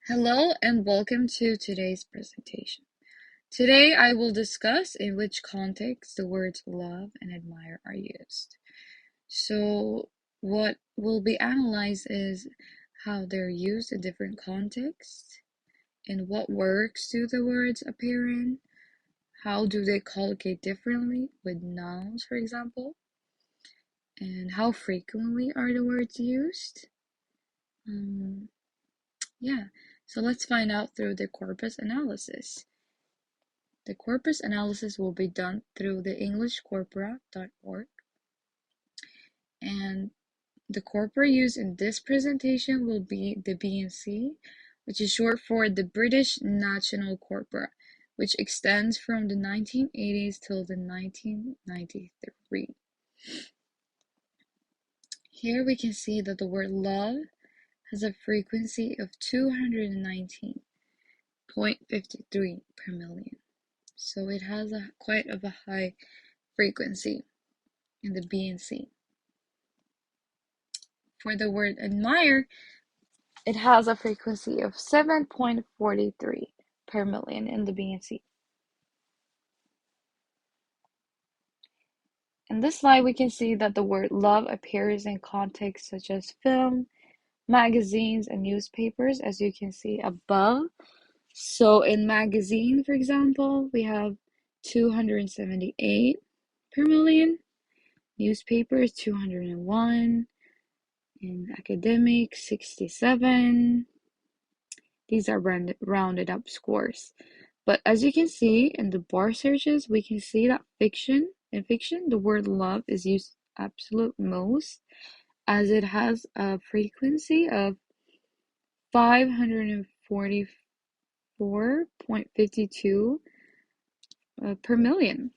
Hello and welcome to today's presentation. Today I will discuss in which context the words love and admire are used. So what will be analyzed is how they're used in different contexts, in what works do the words appear in, how do they collocate differently with nouns, for example, and how frequently are the words used. Um, yeah, so let's find out through the corpus analysis. The corpus analysis will be done through the englishcorpora.org, and the corpora used in this presentation will be the BNC, which is short for the British National Corpus, which extends from the 1980s till the 1993. Here we can see that the word love has a frequency of 219.53 per million. So it has quite of a high frequency in the BNC. For the word admire, it has a frequency of 7.43 per million in the BNC. In this slide, we can see that the word love appears in contexts such as film, magazines, and newspapers, as you can see above. So in magazine, for example, we have 278 per million, newspapers 201, in academic 67. These are rounded up scores. But as you can see in the bar searches, we can see that in fiction, the word love is used absolute most, as it has a frequency of 544.52 per million.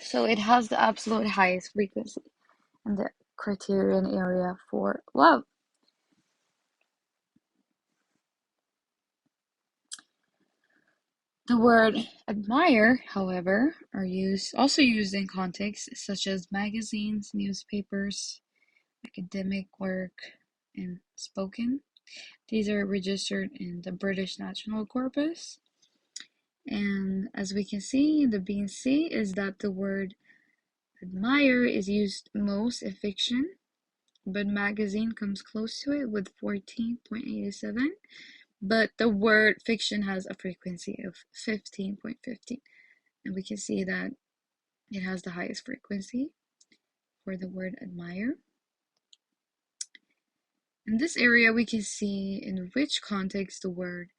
So it has the absolute highest frequency in the criterion area for love. The word admire, however, are also used in contexts such as magazines, newspapers, academic work, and spoken. These are registered in the British National Corpus. And as we can see in the BNC is that the word admire is used most in fiction, but magazine comes close to it with 14.87. But the word fiction has a frequency of 15.15. And we can see that it has the highest frequency for the word admire. In this area, we can see in which context the word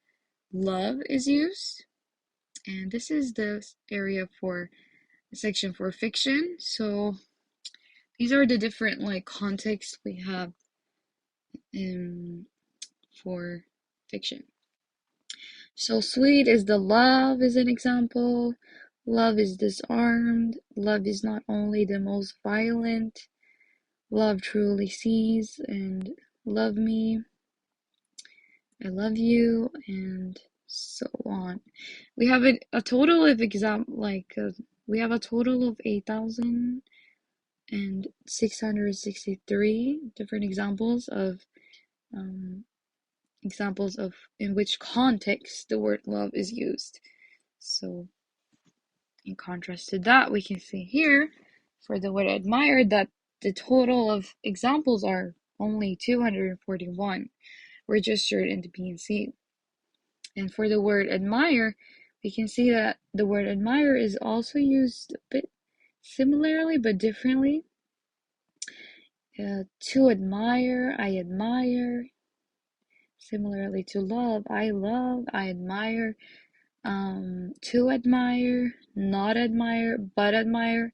love is used. And this is the area for the section for fiction. So these are the different contexts we have for fiction. So sweet is the love is an example. Love is disarmed. Love is not only the most violent. Love truly sees, and love me. I love you, and so on. We have a total of we have a total of 8,663 different examples of in which context the word love is used. So in contrast to that, we can see here for the word admire that the total of examples are only 241 registered in the BNC. And for the word admire, we can see that the word admire is also used a bit similarly but differently. To admire, I admire. Similarly to love, I admire. To admire, not admire, but admire.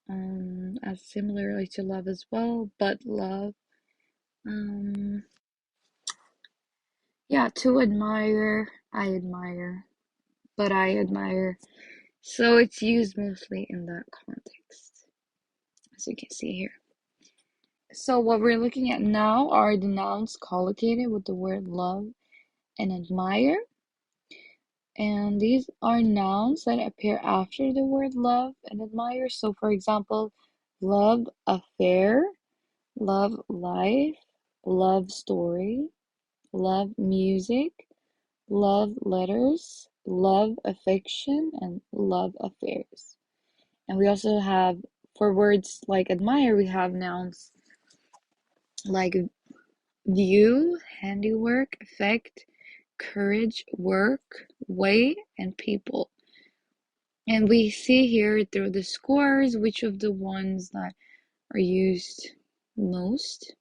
As similarly to love as well, but love. Yeah, to admire, I admire, but I admire. So it's used mostly in that context, as you can see here. So what we're looking at now are the nouns collocated with the word love and admire. And these are nouns that appear after the word love and admire. So for example, love affair, love life, love story, love music, love letters, love affection, and love affairs. And we also have, for words like admire, we have nouns like view, handiwork, effect, courage, work, way, and people. And we see here through the scores which of the ones that are used most.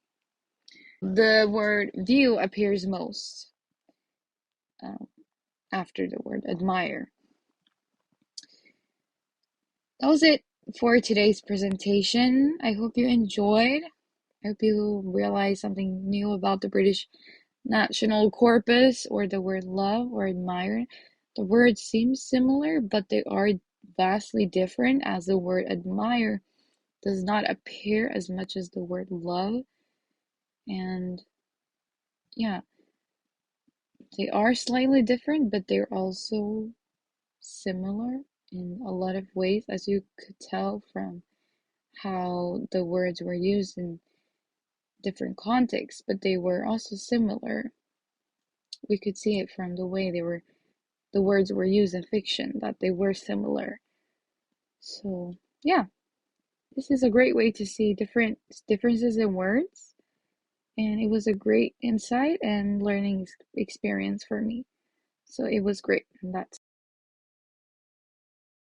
The word view appears most um, after the word admire. That was it for today's presentation. I hope you enjoyed. I hope you realize something new about the British National Corpus or the word love or admire. The words seem similar, but they are vastly different, as the word admire does not appear as much as the word love. And yeah, they are slightly different, but they're also similar in a lot of ways, as you could tell from how the words were used in different contexts, but they were also similar. We could see it from the way the words were used in fiction, that they were similar. So yeah, this is a great way to see differences in words, and it was a great insight and learning experience for me. So it was great, and that's